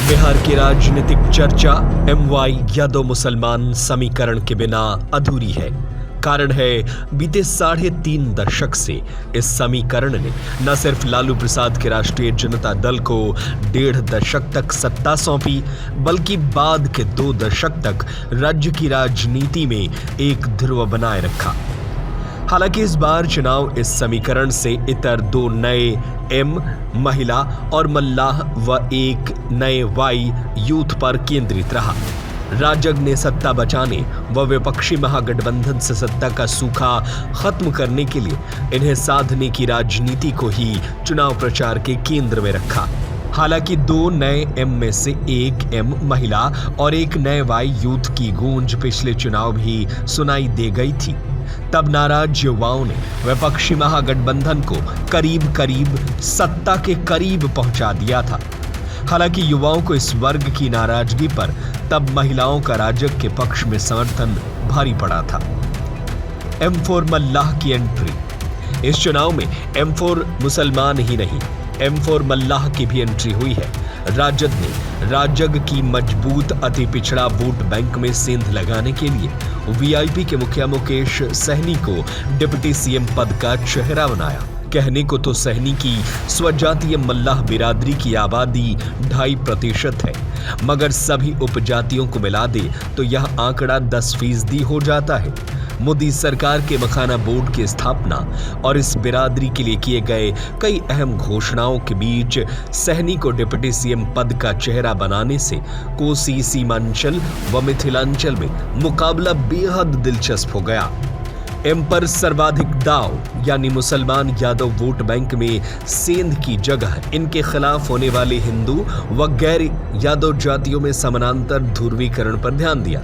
बिहार की राजनीतिक चर्चा MY यादव मुसलमान समीकरण के बिना अधूरी है। कारण है बीते 3.5 दशक से इस समीकरण ने न सिर्फ लालू प्रसाद के राष्ट्रीय जनता दल को 1.5 दशक तक सत्ता सौंपी, बल्कि बाद के 2 दशक तक राज्य की राजनीति में एक ध्रुव बनाए रखा। हालांकि इस बार चुनाव इस समीकरण से इतर 2 नए M महिला और मल्लाह व एक नए Y यूथ पर केंद्रित रहा। राजग ने सत्ता बचाने व विपक्षी महागठबंधन से सत्ता का सूखा खत्म करने के लिए इन्हें साधने की राजनीति को ही चुनाव प्रचार के केंद्र में रखा। हालांकि 2 नए M में से एक M महिला और एक नए Y यूथ की गूंज पिछले चुनाव भी सुनाई दे गई थी। तब नाराज युवाओं ने विपक्षी महागठबंधन को करीब करीब सत्ता के करीब पहुंचा दिया था। हालांकि युवाओं को इस वर्ग की नाराजगी पर तब महिलाओं का राजग के पक्ष में समर्थन भारी पड़ा था। M4 मल्लाह की एंट्री। इस चुनाव में M4 मुसलमान ही नहीं, M4 मल्लाह की भी एंट्री हुई है। राजग की मजबूत अति पिछड़ा वोट बैंक में सेंध लगाने के लिए VIP के मुखिया मुकेश सहनी को डिप्टी CM पद का चेहरा बनाया। कहने को तो सहनी की स्वजातीय मल्लाह बिरादरी की आबादी 2.5% है, मगर सभी उपजातियों को मिला दे तो यह आंकड़ा 10% हो जाता है। मोदी सरकार के मखाना बोर्ड की स्थापना और इस बिरादरी के लिए किए गए कई अहम घोषणाओं के बीच सहनी को डिप्टी CM पद का चेहरा बनाने से कोसी, सीमांचल व मिथिलांचल में मुकाबला बेहद दिलचस्प हो गया। M पर सर्वाधिक दाव यानी मुसलमान यादव वोट बैंक में सेंध की जगह इनके खिलाफ होने वाले हिंदू व गैर यादव जातियों में समानांतर ध्रुवीकरण पर ध्यान दिया।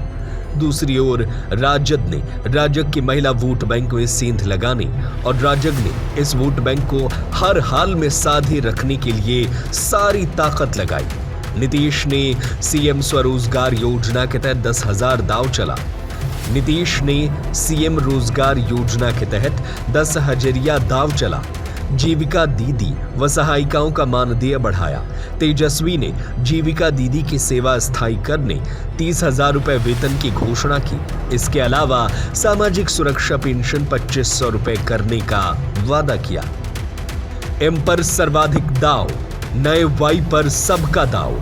दूसरी ओर राजग की महिला वोट बैंक में सेंध लगाने और राजग ने इस वोट बैंक को हर हाल में साधे रखने के लिए सारी ताकत लगाई। नीतीश ने CM स्वरोजगार योजना के तहत 10,000 दाव चला। नीतीश ने CM रोजगार योजना के तहत 10 हजरिया दाव चला। जीविका दीदी व सहायिकाओं का मानदेय बढ़ाया। तेजस्वी ने जीविका दीदी की सेवा स्थायी करने 30,000 रुपए वेतन की घोषणा की। इसके अलावा सामाजिक सुरक्षा पेंशन 2500 रुपए करने का वादा किया। M पर सर्वाधिक दाव, नए Y पर सबका दाव।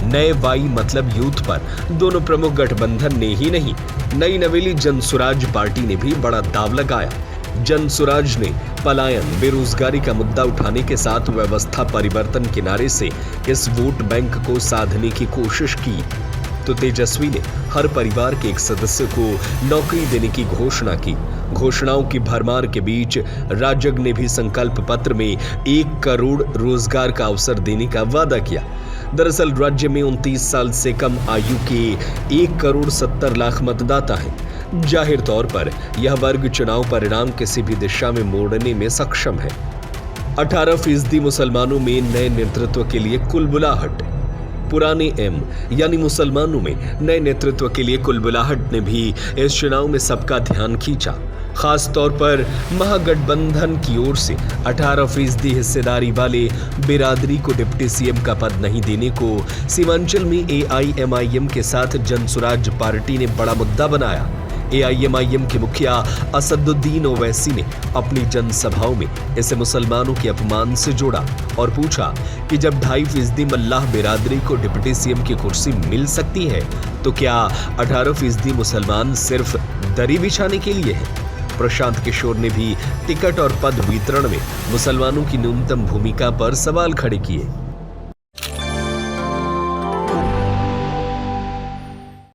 नए Y मतलब यूथ पर दोनों प्रमुख गठबंधन ने ही नहीं, नई नवेली जनसुराज पार्टी ने भी बड़ा दाव लगाया। जनसुराज ने पलायन, बेरोजगारी का मुद्दा उठाने के साथ व्यवस्था परिवर्तन के नारे से इस वोट बैंक को साधने की कोशिश की, तो तेजस्वी ने हर परिवार के एक सदस्य को नौकरी देने की घोषणा की। घोषणाओं की भरमार के बीच राजग ने भी संकल्प पत्र में 1 करोड़ रोजगार का अवसर देने का वादा किया। दरअसल राज्य में 29 साल से कम आयु के 1 करोड़ 70 लाख मतदाता हैं। जाहिर तौर पर यह वर्ग चुनाव परिणाम किसी भी दिशा में मोड़ने में सक्षम है। 18% मुसलमानों में नए नेतृत्व के लिए कुलबुलाहट। पुराने M यानी मुसलमानों में नए नेतृत्व के लिए कुलबुलाहट ने भी इस चुनाव में सबका ध्यान खींचा। खास तौर पर महागठबंधन की ओर से 18% हिस्सेदारी वाले बिरादरी को डिप्टी CM का पद नहीं देने को सीमांचल में AIMIM के साथ जनसुराज पार्टी ने बड़ा मुद्दा बनाया। AIMIM के मुखिया असदुद्दीन ओवैसी ने अपनी जनसभाओं में इसे मुसलमानों के अपमान से जोड़ा और पूछा कि जब 2.5% मल्लाह बिरादरी को डिप्टी CM की कुर्सी मिल सकती है, तो क्या 18% मुसलमान सिर्फ दरी बिछाने के लिए है? प्रशांत किशोर ने भी टिकट और पद वितरण में मुसलमानों की न्यूनतम भूमिका पर सवाल खड़े किए।